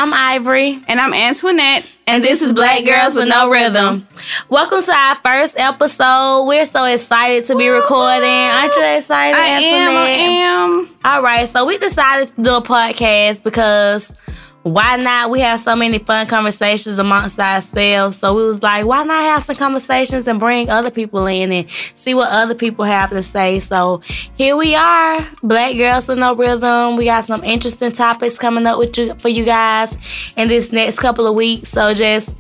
I'm Ivory. And I'm Antuanette. And this is Black Girls with No Rhythm. Welcome to our first episode. We're so excited to be recording. Aren't you excited, Antuanette? I am. All right, so we decided to do a podcast because why not? We have so many fun conversations amongst ourselves. So we was like, why not have some conversations and bring other people in and see what other people have to say. So here we are, Black Girls with No Rhythm. We got some interesting topics coming up for you guys in this next couple of weeks. So just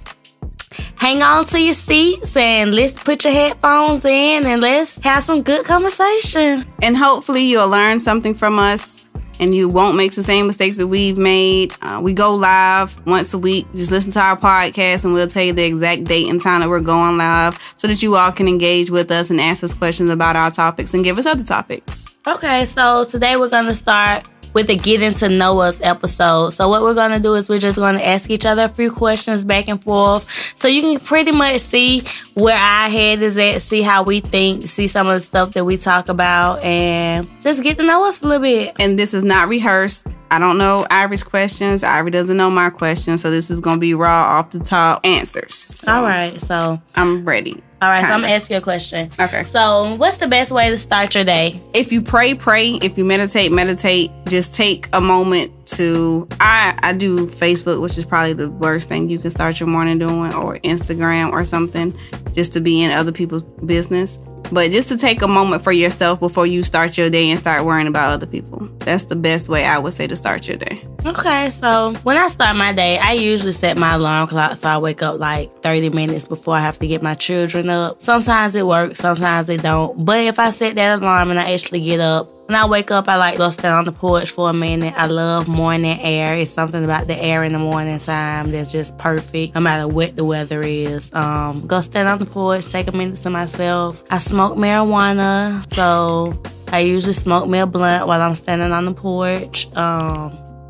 hang on to your seats and let's put your headphones in and let's have some good conversation. And hopefully you'll learn something from us. And you won't make the same mistakes that we've made. We go live once a week. Just listen to our podcast and we'll tell you the exact date and time that we're going live so that you all can engage with us and ask us questions about our topics and give us other topics. Okay, so today we're going to start with the Getting to Know Us episode. So what we're going to do is we're just going to ask each other a few questions back and forth. So you can pretty much see where our head is at, see how we think, see some of the stuff that we talk about, and just get to know us a little bit. And this is not rehearsed. I don't know Ivory's questions. Ivory doesn't know my questions. So this is going to be raw, off the top answers. So all right, so I'm ready. All right, so I'm going to ask you a question. Okay. So what's the best way to start your day? If you pray. If you meditate. Just take a moment to... I do Facebook, which is probably the worst thing you can start your morning doing, or Instagram or something, just to be in other people's business. But just to take a moment for yourself before you start your day and start worrying about other people. That's the best way I would say to start your day. Okay, so when I start my day, I usually set my alarm clock so I wake up like 30 minutes before I have to get my children up. Sometimes it works, sometimes it don't. But if I set that alarm and I actually get up, when I wake up, I like to stand on the porch for a minute. I love morning air. It's something about the air in the morning time that's just perfect, no matter what the weather is. Go stand on the porch, take a minute to myself. I smoke marijuana, so I usually smoke me a blunt while I'm standing on the porch.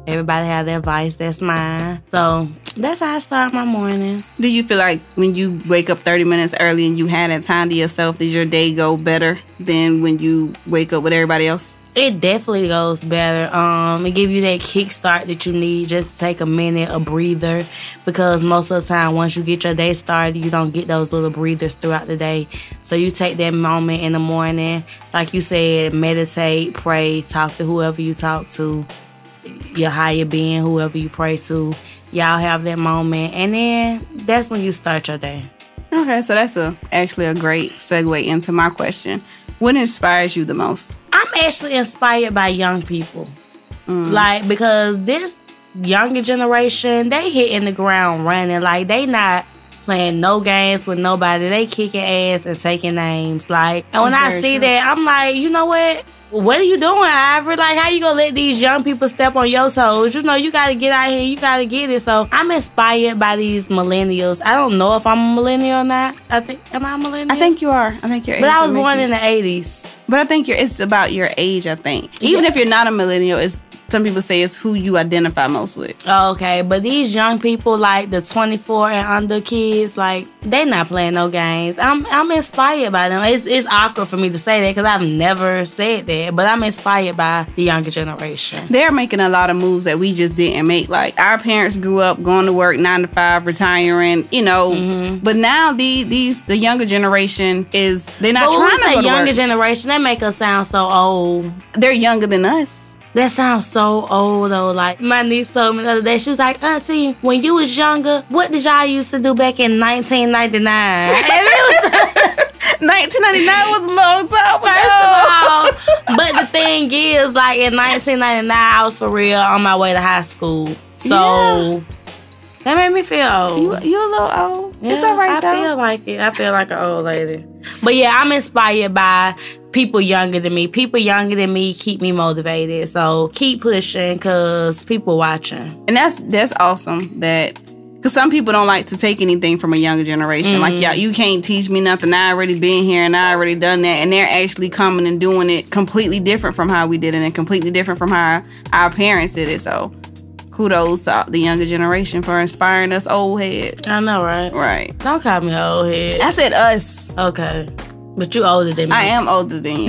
Everybody have their vice, that's mine. So that's how I start my mornings. Do you feel like when you wake up 30 minutes early and you had that time to yourself, does your day go better than when you wake up with everybody else? It definitely goes better. It give you that kickstart that you need, just to take a minute, a breather, because most of the time once you get your day started, you don't get those little breathers throughout the day. So you take that moment in the morning, like you said, meditate, pray, talk to whoever you talk to, your higher being, whoever you pray to. Y'all have that moment, and then that's when you start your day. Okay, so that's actually a great segue into my question. What inspires you the most? I'm actually inspired by young people. Like, because this younger generation, they hitting the ground running. Like, they not playing no games with nobody. They kicking ass and taking names. Like, and when I see that, I'm like, you know what are you doing, Ivory? Like, how you gonna let these young people step on your toes? You know, you gotta get out here, you gotta get it. So I'm inspired by these millennials. I don't know if I'm a millennial or not. Am I a millennial? I think you are. I think you're. But I was born in the 80s. But I think it's about your age, I think. Even if you're not a millennial, some people say it's who you identify most with. Okay, but these young people, like the 24 and under kids, like, they not playing no games. I'm inspired by them. It's awkward for me to say that because I've never said that, but I'm inspired by the younger generation. They're making a lot of moves that we just didn't make. Like, our parents grew up going to work 9 to 5, retiring, you know. But now the younger generation they're not trying to go to younger work. Generation, that make us sound so old. They're younger than us. That sounds so old, though. Like, my niece told me the other day, she was like, Auntie, when you was younger, what did y'all used to do back in 1999? And it was 1999 was a long time ago. But the thing is, like, in 1999, I was for real on my way to high school. So that made me feel old. You a little old. Yeah, it's all right, though. I feel like it. I feel like an old lady. But yeah, I'm inspired by people younger than me. People younger than me keep me motivated. So keep pushing because people watching. And that's awesome that... Because some people don't like to take anything from a younger generation. Like, yeah, you can't teach me nothing. I already been here and I already done that. And they're actually coming and doing it completely different from how we did it and completely different from how our parents did it. So kudos to the younger generation for inspiring us old heads. I know, right? Right. Don't call me an old head. I said us. Okay. But you older than me. I am older than you.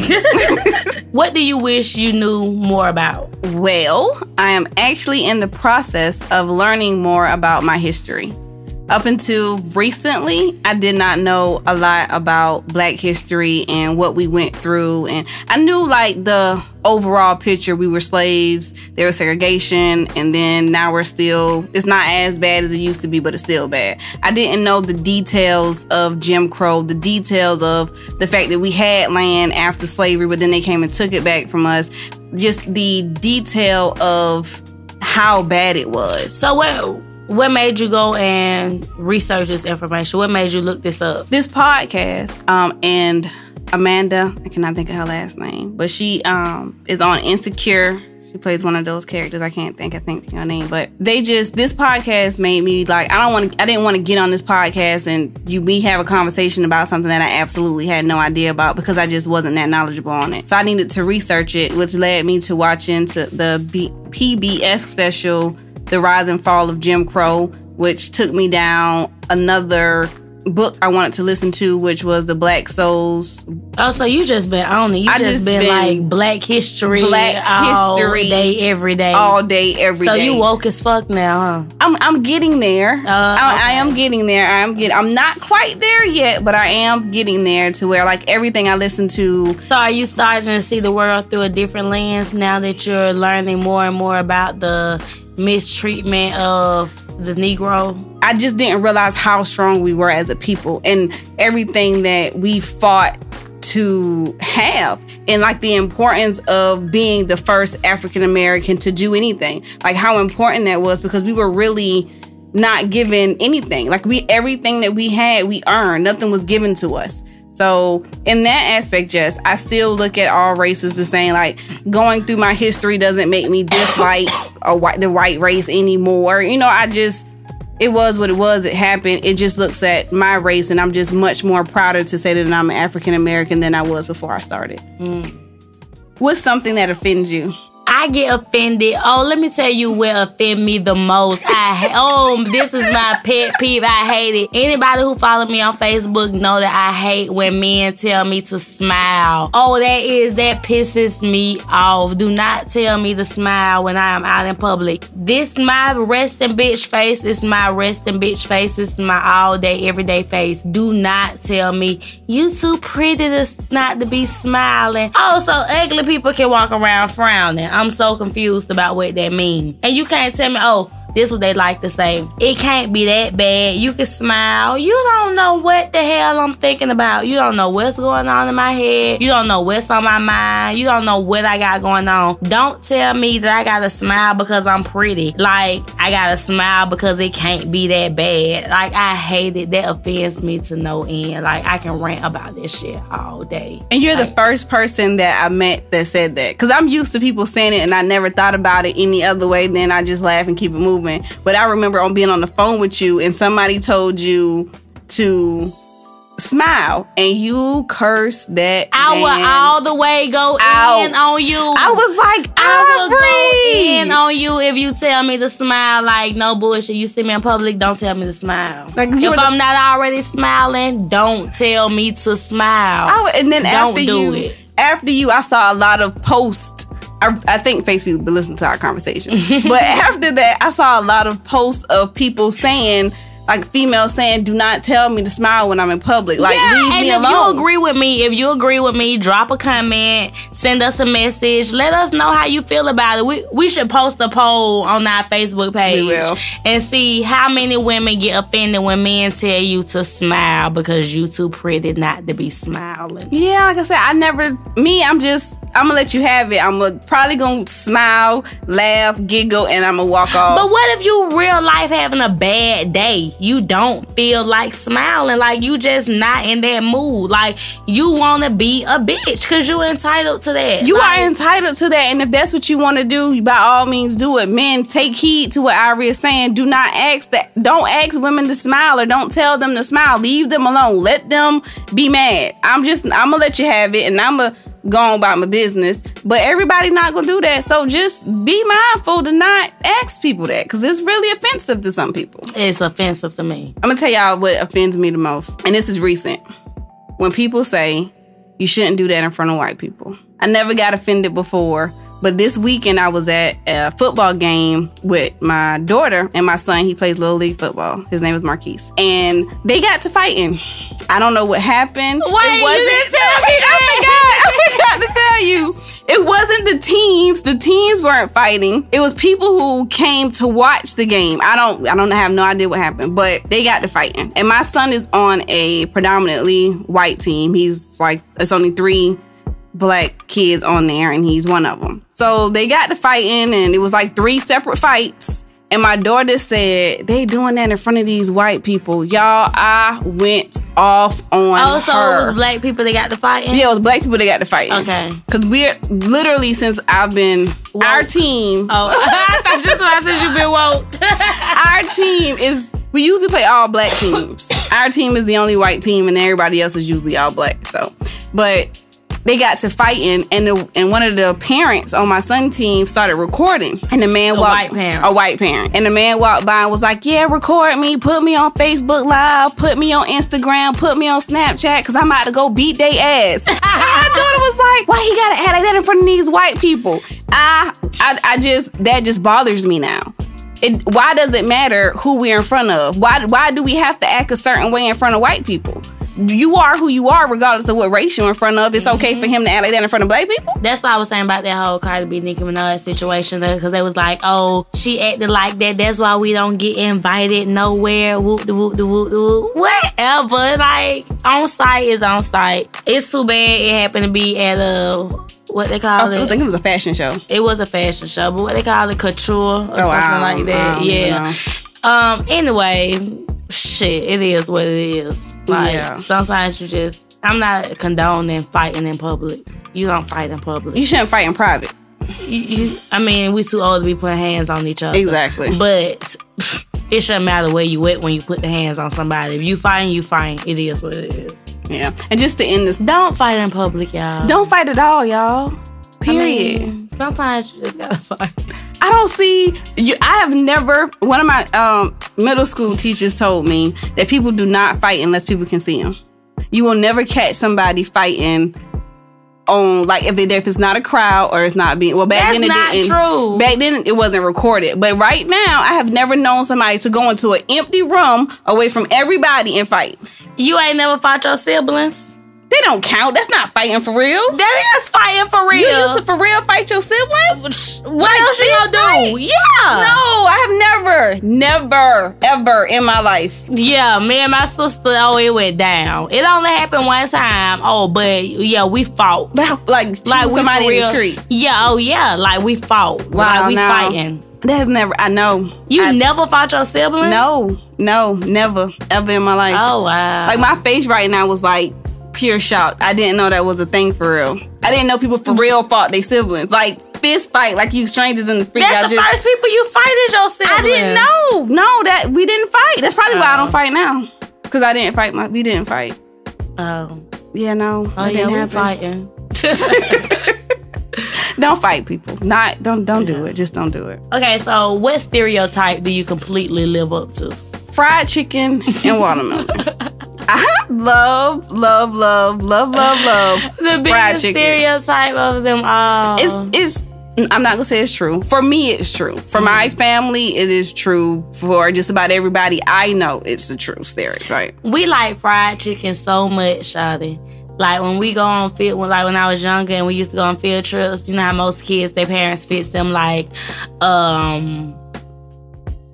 What do you wish you knew more about? Well, I am actually in the process of learning more about my history. Up until recently, I did not know a lot about Black history and what we went through. And I knew like the overall picture. We were slaves, there was segregation, and then now it's not as bad as it used to be, but it's still bad. I didn't know the details of Jim Crow, the details of the fact that we had land after slavery, but then they came and took it back from us. Just the detail of how bad it was. So what made you go and research this information? What made you look this up? This podcast, and Amanda, I cannot think of her last name, but she is on Insecure. She plays one of those characters. I think her name, but this podcast made me like, I didn't want to get on this podcast and we have a conversation about something that I absolutely had no idea about because I just wasn't that knowledgeable on it. So I needed to research it, which led me to watching the PBS special, The Rise and Fall of Jim Crow, which took me down another book I wanted to listen to, which was The Black Souls. Oh, so you just been on it. You just been like Black history all day, every day. All day, every day. So you woke as fuck now, huh? I'm getting there. Okay. I am getting there. I'm not quite there yet, but I am getting there to where like everything I listen to. So are you starting to see the world through a different lens now that you're learning more and more about the mistreatment of the Negro? I just didn't realize how strong we were as a people and everything that we fought to have, and like the importance of being the first African American to do anything, like how important that was, because we were really not given anything. Like everything that we had, we earned. Nothing was given to us. So in that aspect, Jess, I still look at all races the same. Like going through my history doesn't make me dislike the white race anymore. You know, it was what it was. It happened. It just looks at my race, and I'm just much more prouder to say that I'm an African American than I was before I started. What's something that offends you? I get offended. Oh, let me tell you what offend me the most. This is my pet peeve. I hate it. Anybody who follow me on Facebook know that I hate when men tell me to smile. Oh, that pisses me off. Do not tell me to smile when I am out in public. This my resting bitch face. It's my resting bitch face. It's my all day, everyday face. Do not tell me you too pretty not to be smiling. Oh, so ugly people can walk around frowning. I'm so confused about what that means. And you can't tell me, oh, this is what they like to say. It can't be that bad. You can smile. You don't know what the hell I'm thinking about. You don't know what's going on in my head. You don't know what's on my mind. You don't know what I got going on. Don't tell me that I gotta smile because I'm pretty. Like, I gotta smile because it can't be that bad. Like, I hate it. That offends me to no end. Like, I can rant about this shit all day. And you're the first person that I met that said that. Because I'm used to people saying it and I never thought about it any other way. Then I just laugh and keep it moving. But I remember being on the phone with you and somebody told you to smile and you cursed that I would all the way go in on you. I was like, I would go in on you if you tell me to smile. Like, no bullshit. You see me in public, don't tell me to smile. Like, if I'm not already smiling, don't tell me to smile. And then after you, I saw a lot of posts. I think Facebook will listen to our conversation. But after that, I saw a lot of posts of people saying, like females saying, do not tell me to smile when I'm in public. Like, leave me alone. If you agree with me, drop a comment, send us a message. Let us know how you feel about it. We should post a poll on our Facebook page and see how many women get offended when men tell you to smile because you too pretty not to be smiling. Yeah, like I said, I'm gonna let you have it. I'm probably gonna smile, laugh, giggle, and I'm gonna walk off. But what if you real life having a bad day? You don't feel like smiling, like you just not in that mood. Like, you want to be a bitch because you're entitled to that. You are entitled to that, and if that's what you want to do, by all means do it. Men, take heed to what Ivory is saying. Do not ask that. Don't ask women to smile or don't tell them to smile. Leave them alone. Let them be mad. I'm gonna let you have it, and I'm gonna go on about my business. But everybody not gonna do that, so just be mindful to not ask people that, because it's really offensive to some people. It's offensive to me. I'm gonna tell y'all what offends me the most, and this is recent. When people say, You shouldn't do that in front of white people. I never got offended before, but this weekend I was at a football game with my daughter and my son. He plays Little League football. His name is Marquise. And they got to fighting. I don't know what happened. Wait, you didn't tell me I forgot to tell you. It wasn't the teams. The teams weren't fighting. It was people who came to watch the game. I have no idea what happened, but they got to fighting. And my son is on a predominantly white team. He's like, it's only 3 black kids on there, and he's one of them. So they got to fighting, and it was like 3 separate fights. And my daughter said, they doing that in front of these white people. Y'all, I went off on her. Oh, so it was black people that got to fighting? Yeah, it was black people that got to fighting. Okay. Because we're literally, since I've been, woke. Our team. Oh, I thought just when I said you've been woke. Our team is, we usually play all black teams. Our team is the only white team, and everybody else is usually all black. So, but they got to fighting, and one of the parents on my son's team started recording. And the man walked, a white parent. And the man walked by and was like, yeah, record me, put me on Facebook Live, put me on Instagram, put me on Snapchat, because I'm about to go beat they ass. And my daughter was like, why he gotta act like that in front of these white people? That just bothers me now. Why does it matter who we're in front of? Why do we have to act a certain way in front of white people? You are who you are, regardless of what race you're in front of. It's okay for him to act like that in front of black people. That's what I was saying about that whole Cardi B, Nicki Minaj situation, because they was like, oh, she acted like that. That's why we don't get invited nowhere. Whoop the whoop the whoop the whoop. Whatever. Like, on site is on site. It's too bad it happened to be at what they call it? I think it was a fashion show. It was a fashion show, but what they call it, couture or something like that. Yeah. Anyway, shit, it is what it is. Like, sometimes you just, I'm not condoning fighting in public. You don't fight in public. You shouldn't fight in private. I mean, we too old to be putting hands on each other. Exactly. But it shouldn't matter where you at when you put the hands on somebody. If you fighting, you fighting. It is what it is. Yeah. And just to end this, don't fight in public, y'all. Don't fight at all, y'all. Period. I mean, sometimes you just gotta fight. I don't see you. I have never. One of my middle school teachers told me that people do not fight unless people can see them. You will never catch somebody fighting on, like, if it's not a crowd or it's not being. Well, back then it didn't. True. Back then it wasn't recorded. But right now, I have never known somebody to go into an empty room away from everybody and fight. You ain't never fought your siblings? They don't count. That's not fighting for real. That is fighting for real. You used to for real fight your siblings? What else you gonna do? Yeah. No, I have never, ever in my life. Yeah, me and my sister, it went down. It only happened one time. Oh, but yeah, we fought. Like somebody in the street. Yeah, like we fought. Wow, like we fighting. That's never, I know. You never fought your siblings? No, never, ever in my life. Oh, wow. Like, my face right now was like pure shock. I didn't know that was a thing for real. I didn't know people for real fought their siblings. Like, fist fight, like you strangers in the street. That's the first people you fight is your siblings. I didn't know. No, that we didn't fight. That's probably why I don't fight now. Because I didn't fight. We didn't fight. Oh. Yeah, no. Oh, yeah, we're fighting. Don't fight people. Don't do it. Just don't do it. Okay, so what stereotype do you completely live up to? Fried chicken and watermelon. I love the biggest stereotype of them all. It's I'm not gonna say it's true. For me, it's true. For my family, it is true. For just about everybody I know, it's a true stereotype. We like fried chicken so much, shawty. Like, when we go on field, when I was younger and we used to go on field trips, you know how most kids, their parents fix them like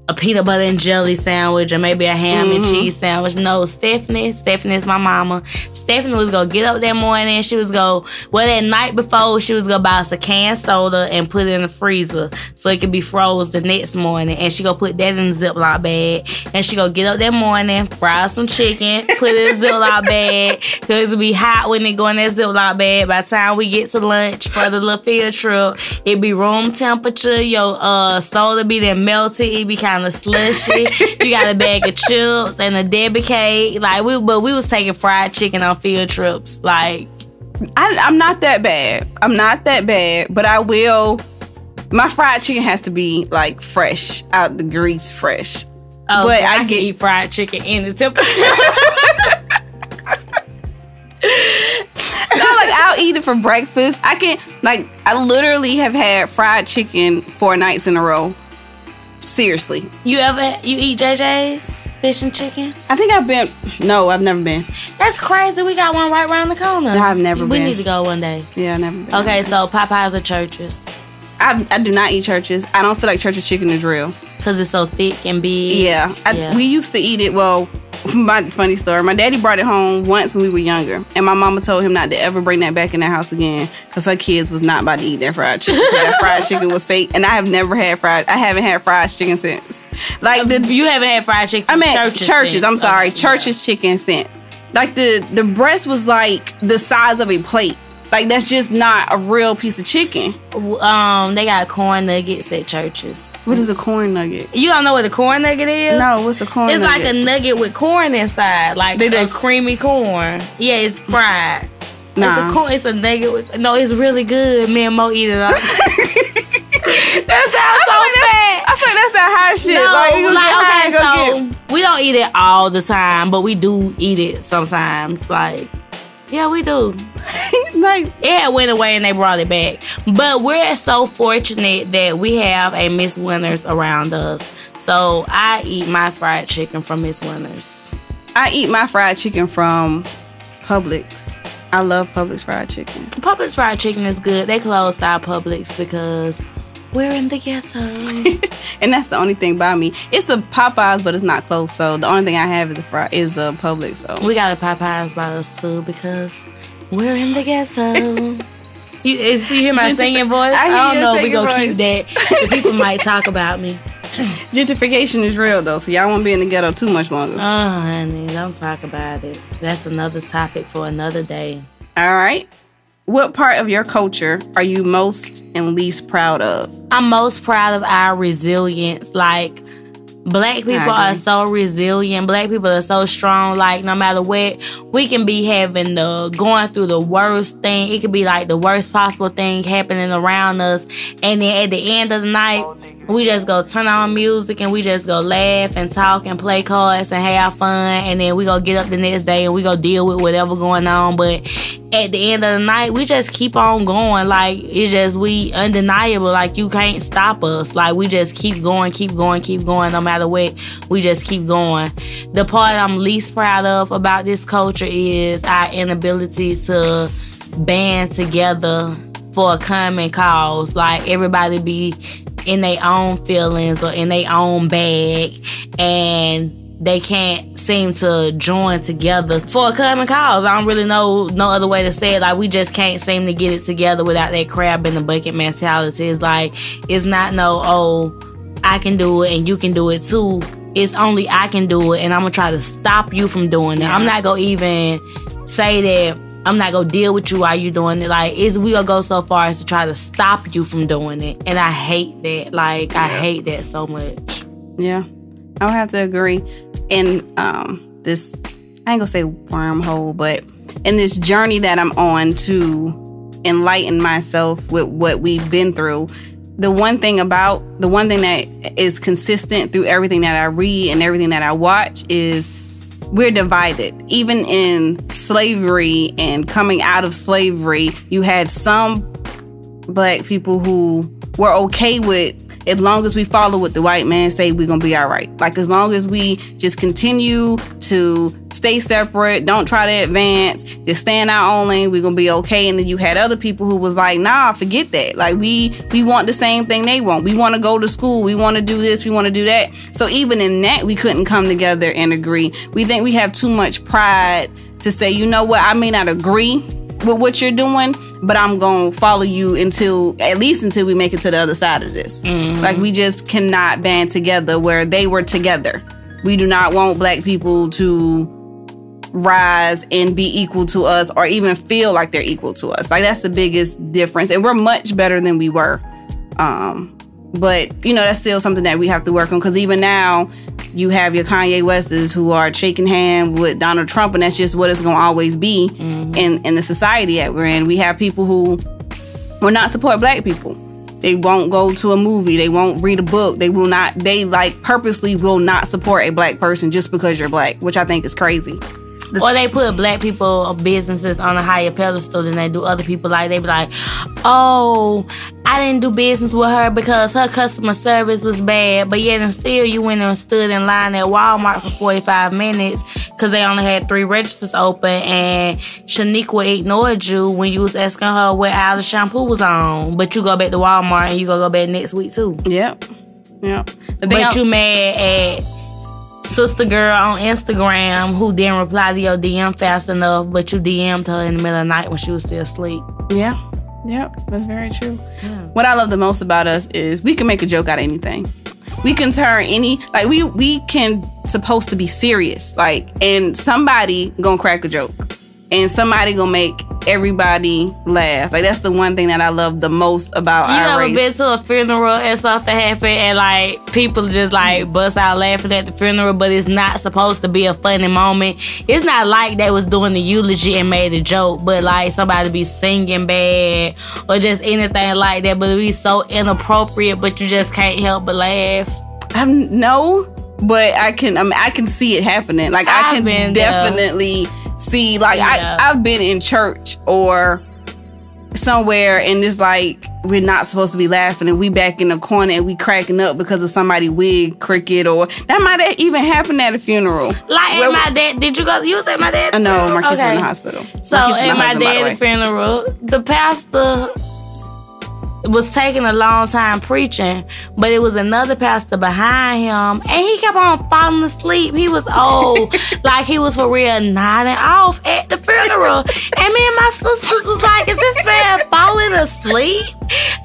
a peanut butter and jelly sandwich or maybe a ham and cheese sandwich. No, Stephanie's my mama. Stephanie was gonna get up that morning. She was that night before, she was gonna buy us a canned soda and put it in the freezer so it could be frozen the next morning. And she gonna put that in the Ziploc bag. And she gonna get up that morning, fry some chicken, put it in the Ziploc bag, because it'll be hot when it go in that Ziploc bag. By the time we get to lunch for the little field trip, it be room temperature. Your soda be then melted. It be kind of slushy. You got a bag of chips and a Debbie cake. Like, we was taking fried chicken on field trips. Like, I'm not that bad. But I will. My fried chicken has to be like fresh out the grease, fresh. Oh, but I can eat fried chicken in the temperature. No, it for breakfast. I literally have had fried chicken 4 nights in a row. Seriously. You eat JJ's fish and chicken? I think I've been. No, I've never been. That's crazy. We got one right around the corner. I've never been. We need to go one day. Yeah, I've never been. Okay, so Popeyes or Church's? I do not eat Church's. I don't feel like Church's chicken is real. Because it's so thick and big. Yeah. We used to eat it. Well, my funny story. My daddy brought it home once when we were younger. And my mama told him not to ever bring that back in the house again. Because her kids was not about to eat that fried chicken. That fried chicken was fake. And I haven't had fried chicken since. You haven't had fried chicken from Church's. I'm sorry. Church's chicken since. Like the breast was like the size of a plate. Like, that's just not a real piece of chicken. They got corn nuggets at Church's. What is a corn nugget? You don't know what a corn nugget is? No, what's a corn nugget? It's like a nugget with corn inside. Like a creamy corn. Yeah, it's fried. Nah. It's a nugget with... No, it's really good. Me and Mo eat it all. That sounds so bad. I feel like that's that high shit. We don't eat it all the time, but we do eat it sometimes. Yeah, we do. It went away and they brought it back. But we're so fortunate that we have a Miss Winters around us. So I eat my fried chicken from Miss Winters. I eat my fried chicken from Publix. I love Publix fried chicken. Publix fried chicken is good. They closed our Publix because we're in the ghetto. And that's the only thing by me. It's a Popeyes, but it's not close. So the only thing I have is the Publix. So we got a Popeyes by us too because we're in the ghetto. You hear my singing voice? I don't know if we gonna keep that. The people might talk about me. Gentrification is real though, so y'all won't be in the ghetto too much longer. Oh, honey, don't talk about it. That's another topic for another day. All right. What part of your culture are you most and least proud of? I'm most proud of our resilience. Black people are so resilient. Black people are so strong. No matter what, we can be going through the worst thing. It could be the worst possible thing happening around us. And then at the end of the night, we just go turn on music and we just go laugh and talk and play cards and have fun. And then we go get up the next day and we go deal with whatever going on. But at the end of the night, we just keep on going. We undeniable. You can't stop us. We just keep going, no matter what. We just keep going. The part I'm least proud of about this culture is our inability to band together for a common cause. Everybody be in their own feelings or in their own bag, and they can't seem to join together for a common cause. I don't really know no other way to say it. We just can't seem to get it together without that crab in the bucket mentality. It's not I can do it and you can do it too. It's only I can do it and I'm gonna try to stop you from doing it. I'm not gonna even say that I'm not gonna deal with you while you doing it. We gonna go so far as to try to stop you from doing it. And I hate that. I hate that so much. Yeah, I would have to agree. In this, I ain't gonna say wormhole, but in this journey that I'm on to enlighten myself with what we've been through, the one thing that is consistent through everything that I read and everything that I watch is we're divided. Even in slavery and coming out of slavery, you had some black people who were okay with, as long as we follow what the white man say, we're gonna be all right. As long as we just continue to stay separate, don't try to advance, just stay in our own lane, we're gonna be okay. And then you had other people who was nah, forget that. We want the same thing they want. We want to go to school. We want to do this. We want to do that. So even in that, we couldn't come together and agree. We think we have too much pride to say, you know what, I may not agree with what you're doing, but I'm going to follow you until we make it to the other side of this. Mm-hmm. We just cannot band together where they were together. We do not want black people to rise and be equal to us or even feel like they're equal to us. That's the biggest difference. And we're much better than we were. But, that's still something that we have to work on, because even now you have your Kanye Wests who are shaking hands with Donald Trump, and that's just what it's going to always be in the society that we're in. We have people who will not support black people. They won't go to a movie. They won't read a book. They will not, purposely will not support a black person just because you're black, which I think is crazy. Or they put black people businesses on a higher pedestal than they do other people. Like, they be like, oh, I didn't do business with her because her customer service was bad. But yet and still, you went and stood in line at Walmart for 45 minutes because they only had 3 registers open, and Shaniqua ignored you when you was asking her what aisle the shampoo was on. But you go back to Walmart and you go back next week too. Yep. But you mad at sister girl on Instagram who didn't reply to your DM fast enough, but you DM'd her in the middle of the night when she was still asleep. Yeah. Yep, that's very true. Yeah. What I love the most about us is we can make a joke out of anything. We can turn we can supposed to be serious, and somebody gonna crack a joke, and somebody gonna make everybody laugh. That's the one thing that I love the most about our race. You ever been to a funeral and something happened and people just bust out laughing at the funeral, but it's not supposed to be a funny moment? It's not like they was doing the eulogy and made a joke, but somebody be singing bad or just anything like that, but it be so inappropriate, but you just can't help but laugh. No, but I can see it happening. I can definitely see, I've been in church or somewhere and it's we're not supposed to be laughing and we back in the corner and we cracking up because of somebody wig crooked, or that might even happen at a funeral. At my dad, did you go? You was at my dad's funeral? No, Marquise was in the hospital. So at my dad's funeral, the pastor was taking a long time preaching, but it was another pastor behind him, and he kept on falling asleep. He was old, he was for real nodding off at the funeral. And me and my sisters was like, is this man falling asleep?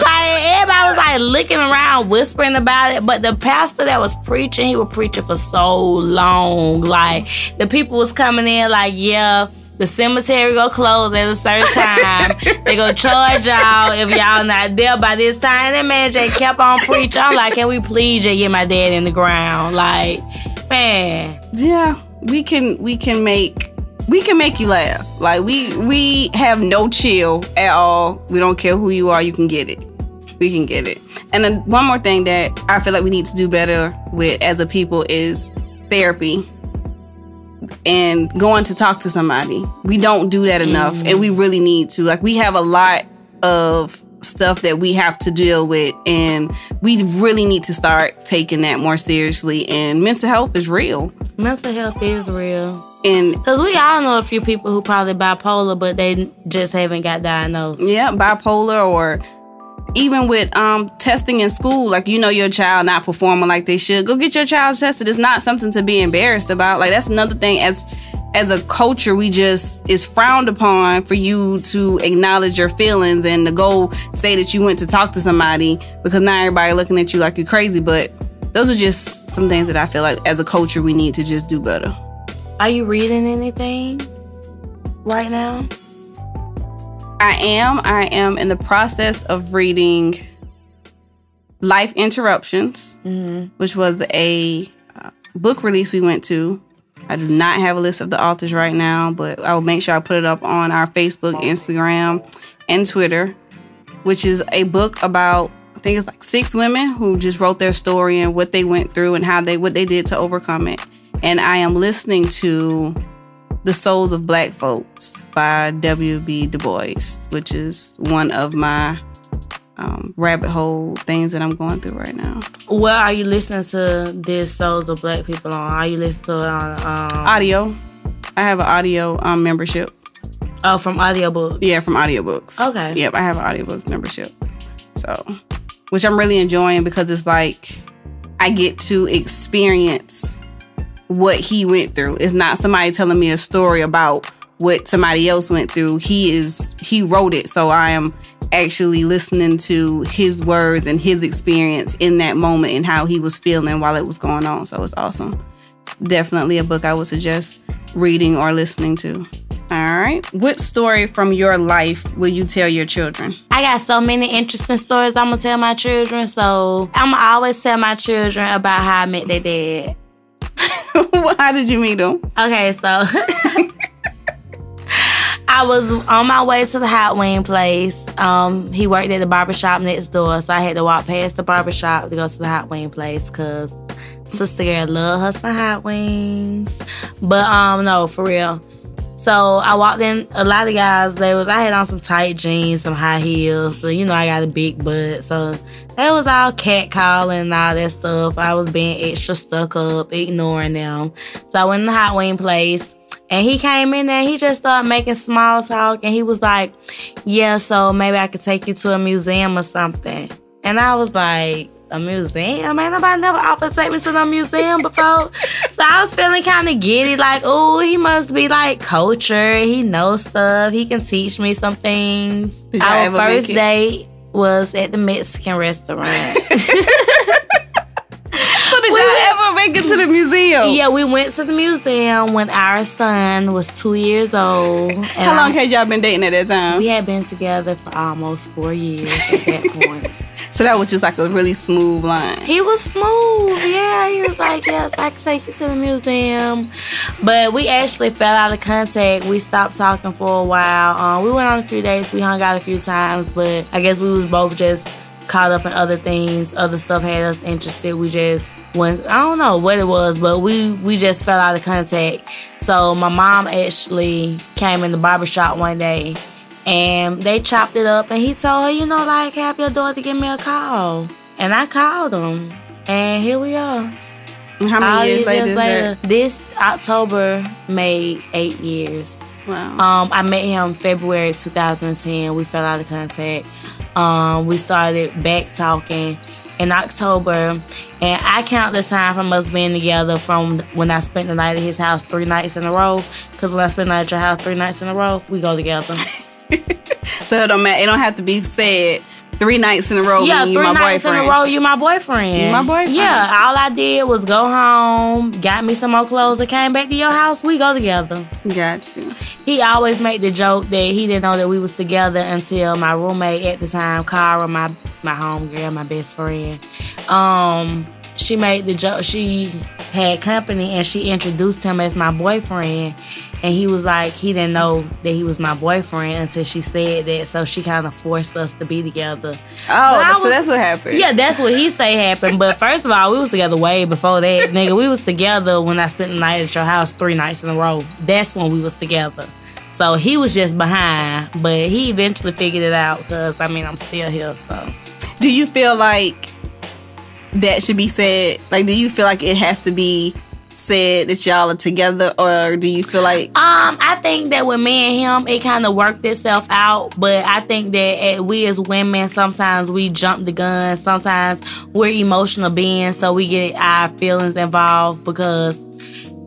Everybody was looking around, whispering about it. But the pastor that was preaching, he was preaching for so long. The people was coming in yeah, the cemetery go close at a certain time. They go charge y'all if y'all not there by this time. And that man just kept on preaching. I'm can we please just get my dad in the ground? Man. Yeah, we can make you laugh. We have no chill at all. We don't care who you are. You can get it. We can get it. And then one more thing that I feel we need to do better with as a people is therapy. And going to talk to somebody. We don't do that enough, and we really need to. We have a lot of stuff that we have to deal with, and we really need to start taking that more seriously. And mental health is real. Mental health is real. And because we all know a few people who probably bipolar, but they just haven't got diagnosed. Yeah, bipolar, or even with testing in school, your child not performing like they should, go get your child tested. It's not something to be embarrassed about. That's another thing as a culture, it's frowned upon for you to acknowledge your feelings and to go say that you went to talk to somebody, because now everybody looking at you like you're crazy. But those are just some things that I feel as a culture we need to just do better. Are you reading anything right now? I am in the process of reading Life Interruptions, which was a book release we went to. I do not have a list of the authors right now, but I will make sure I put it up on our Facebook, Instagram, and Twitter, which is a book about, I think it's 6 women who just wrote their story and what they went through and what they did to overcome it. And I am listening to The Souls of Black Folks by W.B. Du Bois, which is one of my rabbit hole things that I'm going through right now. Where are you listening to this Souls of Black People on? Are you listening to it on audio? I have an audio membership. Oh, from audiobooks? Yeah, from audiobooks. Okay. Yep, I have an audiobook membership. So, which I'm really enjoying, because it's I get to experience what he went through. It's not somebody telling me a story about what somebody else went through. He wrote it, so I am actually listening to his words and his experience in that moment and how he was feeling while it was going on. So it's awesome. Definitely a book I would suggest reading or listening to. All right. What story from your life will you tell your children? I got so many interesting stories I'm going to tell my children. So I'm going to always tell my children about how I met their dad. How did you meet him? Okay, so I was on my way to the hot wing place. He worked at the barbershop next door, so I had to walk past the barbershop to go to the hot wing place because sister girl love her some hot wings. But no, for real. So I walked in, a lot of guys, I had on some tight jeans, some high heels. So, I got a big butt. So they was all catcalling and all that stuff. I was being extra stuck up, ignoring them. So I went in the hot wing place. And he came in there and he just started making small talk. And he was like, yeah, so maybe I could take you to a museum or something. And I was like, a museum? Ain't nobody never offered to take me to no museum before. So I was feeling kind of giddy, like, oh, he must be like cultured. He knows stuff. He can teach me some things. Our first date was at the Mexican restaurant. So did y'all ever make it to the museum? Yeah, we went to the museum when our son was 2 years old. How long had y'all been dating at that time? We had been together for almost 4 years at that point. So that was just like a really smooth line. He was smooth, yeah. He was like, yes, I can take you to the museum. But we actually fell out of contact. We stopped talking for a while. We went on a few dates. We hung out a few times. But I guess we was both just caught up in other things. Other stuff had us interested. We just went, I don't know what it was, but we just fell out of contact. So my mom actually came in the barbershop one day and they chopped it up and he told her, like, have your daughter give me a call. And I called him and here we are. And how many years later? This October made 8 years. Wow. I met him February 2010. We fell out of contact. We started back talking in October, and I count the time from us being together from when I spent the night at his house 3 nights in a row. Because when I spend the night at your house 3 nights in a row, we go together. So it don't matter. It don't have to be said 3 nights in a row. Yeah, 3 nights in a row, you my boyfriend. You my boyfriend? Yeah, all I did was go home, got me some more clothes, and came back to your house. We go together. Got you. He always made the joke that he didn't know that we was together until my roommate at the time, Cara, my homegirl, my best friend. She made the joke. She had company and she introduced him as my boyfriend. And he was like, he didn't know that he was my boyfriend until she said that. So she kind of forced us to be together. Oh, so that's what happened. Yeah, that's what he say happened. But first of all, we was together way before that. Nigga, we was together when I spent the night at your house 3 nights in a row. That's when we was together. So he was just behind. But he eventually figured it out because, I'm still here, so. Do you feel like that should be said? Like, do you feel like it has to be said that y'all are together, or do you feel like I think that with me and him it kind of worked itself out, but I think that we as women sometimes we jump the gun. Sometimes we're emotional beings, so we get our feelings involved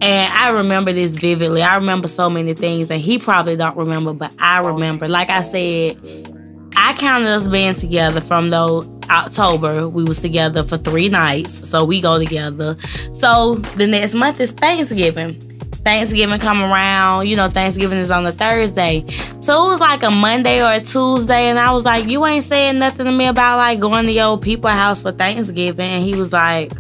and I remember this vividly. I remember so many things and he probably don't remember, but I remember. Like I said, I counted us being together from October. We was together for 3 nights, so we go together. So the next month is Thanksgiving. Thanksgiving come around, Thanksgiving is on a Thursday. So it was like a Monday or a Tuesday, and I was like, you ain't saying nothing to me about like going to your people's house for Thanksgiving. And he was like,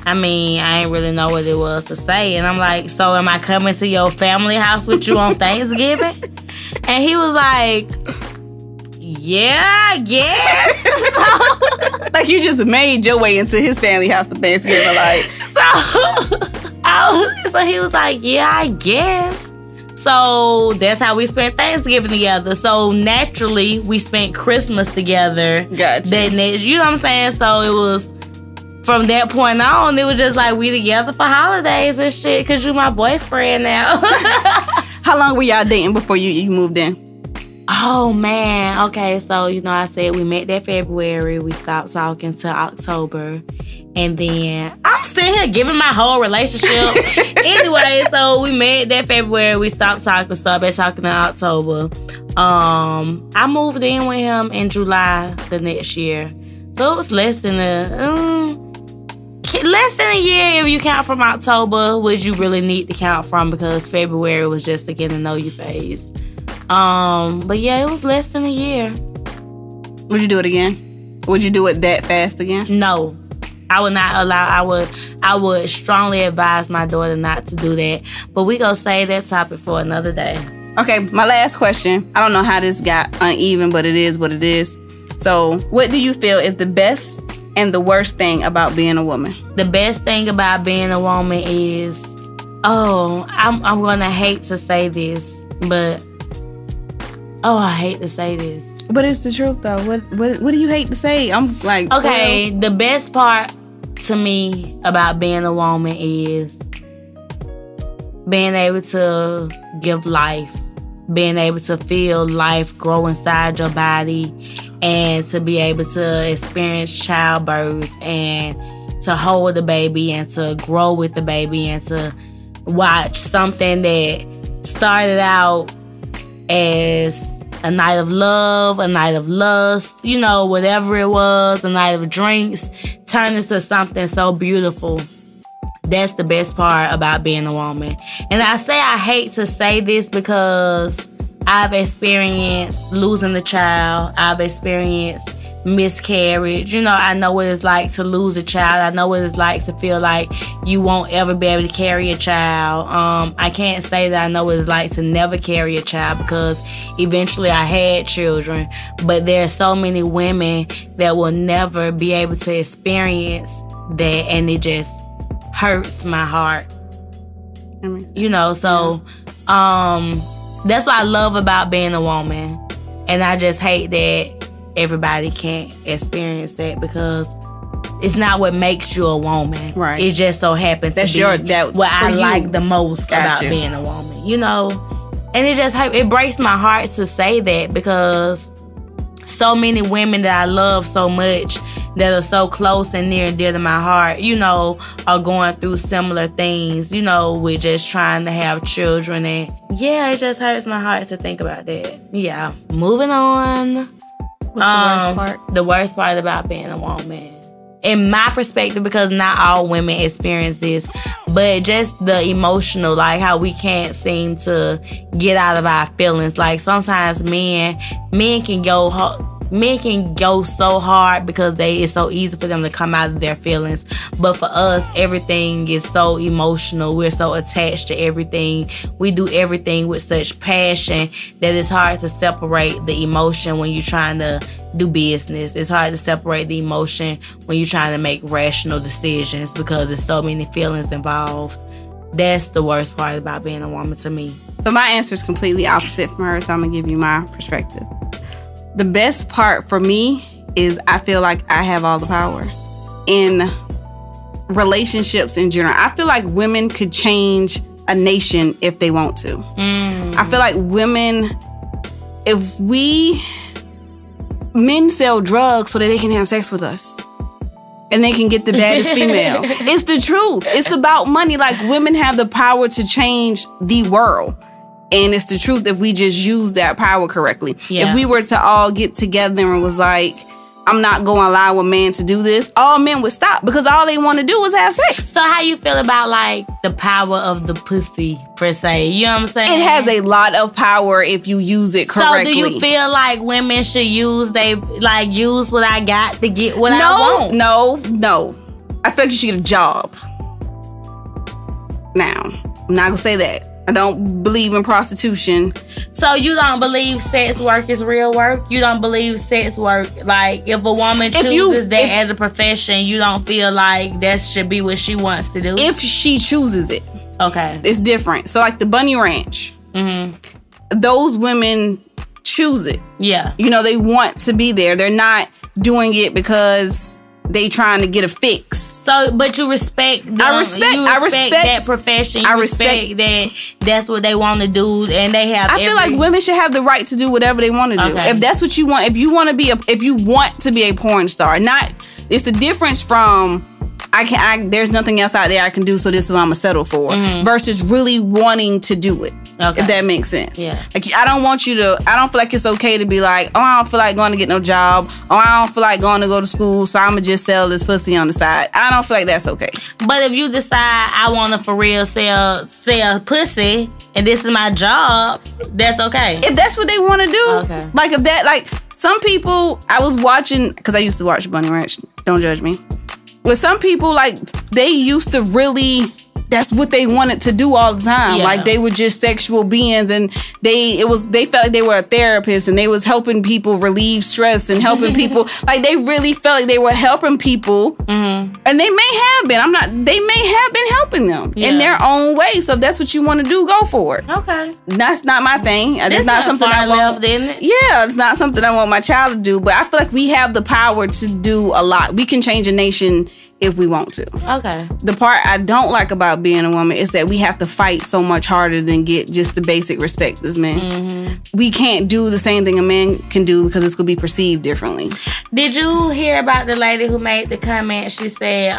I ain't really know what it was to say. And I'm like, so am I coming to your family house with you on Thanksgiving? And he was like, yeah, I guess. So, like you just made your way into his family house for Thanksgiving, like. So he was like, yeah, I guess. So that's how we spent Thanksgiving together. So naturally, we spent Christmas together. Gotcha. That next, you know what I'm saying? So it was, from that point on, it was just like we together for holidays and shit, because you my boyfriend now. How long were y'all dating before you moved in? Oh, man. Okay, so, I said we met that February. We stopped talking till October. And then I'm still here giving my whole relationship. Anyway, so we met that February. We stopped talking, started talking in October. I moved in with him in July the next year. So it was less than a year if you count from October, which you really need to count from because February was just a get to know you phase. But yeah, it was less than a year. Would you do it again? Would you do it that fast again? No. I would not allow, I would strongly advise my daughter not to do that. But we gonna save that topic for another day. Okay, my last question. I don't know how this got uneven, but it is what it is. So, what do you feel is the best and the worst thing about being a woman? The best thing about being a woman is Oh, I'm gonna hate to say this, but I hate to say this. But it's the truth though. What do you hate to say? I'm like, okay, the best part to me about being a woman is being able to give life, being able to feel life grow inside your body, and to be able to experience childbirth and to hold the baby and to grow with the baby and to watch something that started out as a night of love, a night of lust, you know, whatever it was, a night of drinks, turn into something so beautiful. That's the best part about being a woman. And I say I hate to say this because I've experienced losing a child. I've experienced miscarriage. You know, I know what it's like to lose a child. I know what it's like to feel like you won't ever be able to carry a child. I can't say that I know what it's like to never carry a child because eventually I had children. But there are so many women that will never be able to experience that, and it just hurts my heart. You know, so that's what I love about being a woman. And I just hate that everybody can't experience that because it's not what makes you a woman. Right. It just so happens to be what I like the most about being a woman. You know? And it breaks my heart to say that because so many women that I love so much that are so close and near and dear to my heart, you know, are going through similar things, you know, with just trying to have children. And yeah, it just hurts my heart to think about that. Yeah. Moving on. What's the worst part? The worst part about being a woman, in my perspective, because not all women experience this, but just the emotional, like how we can't seem to get out of our feelings. Like sometimes men can go so hard because it's so easy for them to come out of their feelings. But for us, everything is so emotional. We're so attached to everything. We do everything with such passion that it's hard to separate the emotion when you're trying to do business. It's hard to separate the emotion when you're trying to make rational decisions because there's so many feelings involved. That's the worst part about being a woman to me. So my answer is completely opposite from hers, so I'm going to give you my perspective. The best part for me is I feel like I have all the power in relationships in general. I feel like women could change a nation if they want to. I feel like men sell drugs so that they can have sex with us and they can get the baddest female. It's the truth. It's about money. Like, women have the power to change the world. And it's the truth if we just use that power correctly. Yeah. If we were to all get together and was like, I'm not going to allow a man to do this, all men would stop because all they want to do is have sex. So how you feel about like the power of the pussy per se? You know what I'm saying? It has a lot of power if you use it correctly. So do you feel like women should use what I got to get what I want? No. I feel like you should get a job. Now, I'm not going to say that. I don't believe in prostitution. So you don't believe sex work is real work? You don't believe sex work, like if a woman chooses that as a profession, you don't feel like that should be what she wants to do? If she chooses it. Okay. It's different. So like the Bunny Ranch. Those women choose it. Yeah. You know, they want to be there. They're not doing it because they trying to get a fix. So, but you respect them. I respect that profession. You respect that that's what they want to do, and they have. I feel like women should have the right to do whatever they want to do. Okay. If that's what you want, if you want to be a porn star, it's the difference from there's nothing else out there I can do, so this is what I'm gonna settle for, versus really wanting to do it. Okay. If that makes sense. Yeah. Like, I don't feel like it's okay to be like, oh, I don't feel like going to get no job. Oh, I don't feel like going to go to school, so I'm going to just sell this pussy on the side. I don't feel like that's okay. But if you decide I want to for real sell pussy and this is my job, that's okay. If that's what they want to do. Okay. Like, if that, like, some people, I was watching, because I used to watch Bunny Ranch. Don't judge me. With some people, like, they used to really that's what they wanted to do all the time. Yeah. Like they were just sexual beings, and they felt like they were a therapist, and they was helping people relieve stress and helping people. Like they really felt like they were helping people, and they may have been. They may have been helping them in their own way. So if that's what you want to do, go for it. Okay, that's not my thing. It's not something I want. Isn't it? Yeah, it's not something I want my child to do. But I feel like we have the power to do a lot. We can change a nation if we want to. Okay. The part I don't like about being a woman is that we have to fight so much harder than get just the basic respect as men. We can't do the same thing a man can do because it's going to be perceived differently. Did you hear about the lady who made the comment? She said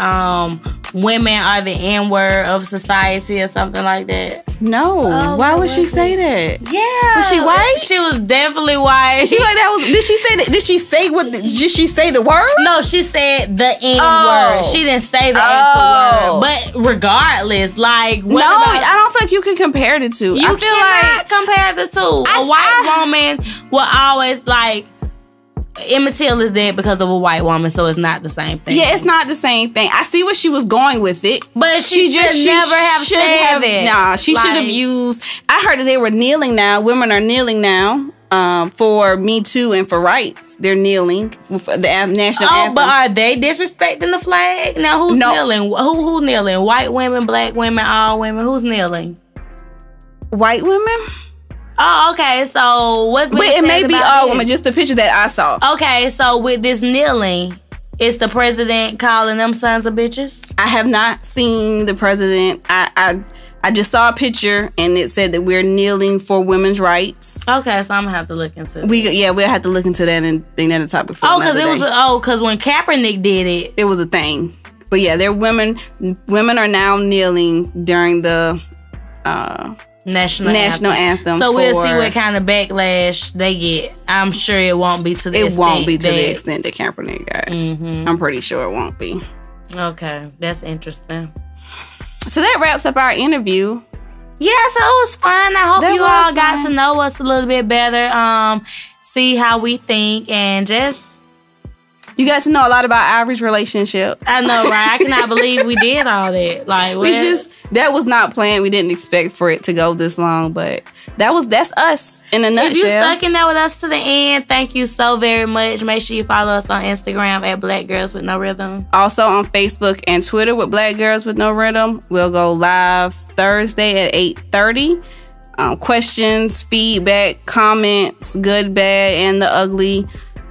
women are the N-word of society or something like that. No. Why would she say that? Yeah. Was she white? She was definitely white. She like that was. Did she say that? Did she say what? Did she say the word? No, she said the N-word. She didn't say the actual word. But regardless, like no, I don't feel like you can compare the two. You cannot compare the two. A white woman will always like Emmett Till is dead because of a white woman, so it's not the same thing. Yeah, it's not the same thing. I see where she was going with it, but she should never have said it. Nah, she should have used. I heard that they were kneeling now. Women are kneeling now. For Me Too and for rights, they're kneeling for the national anthem. But are they disrespecting the flag? Now who's kneeling? Who kneeling? White women, black women, all women. Who's kneeling? White women. Oh, okay. So what's being said it may be all this? women. Just the picture that I saw. Okay, so with this kneeling, is the president calling them sons of bitches? I have not seen the president. I just saw a picture and it said that we're kneeling for women's rights. Okay, so I'm gonna have to look into that. We'll have to look into that and bring that a topic for because it was because when Kaepernick did it was a thing. But yeah, they're women. Women are now kneeling during the national anthem. So we'll see what kind of backlash they get. I'm sure it won't be to the extent. It won't be to the extent that Kaepernick got. I'm pretty sure it won't be. Okay, that's interesting. So that wraps up our interview. Yeah, so it was fun. I hope you all got to know us a little bit better. See how we think and just... You got to know a lot about Ivory's relationship. I know, right? I cannot believe we did all that. Like, that was not planned. We didn't expect for it to go this long, but that's us in a nutshell. If you stuck in there with us to the end, thank you so very much. Make sure you follow us on Instagram at Black Girls with No Rhythm. Also on Facebook and Twitter with Black Girls with No Rhythm. We'll go live Thursday at 8:30. Questions, feedback, comments, good, bad, and the ugly.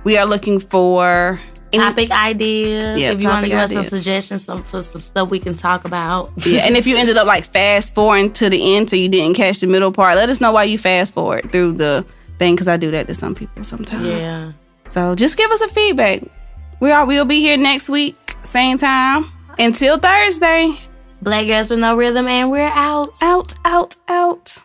We are looking for topic ideas. Yeah, if you want to give us some suggestions, some stuff we can talk about. Yeah, and if you ended up like fast forwarding to the end so you didn't catch the middle part, let us know why you fast forward through the thing, because I do that to some people sometimes. Yeah. So just give us a feedback. We'll be here next week, same time. Until Thursday. Black Girls with No Rhythm, and we're out. Out.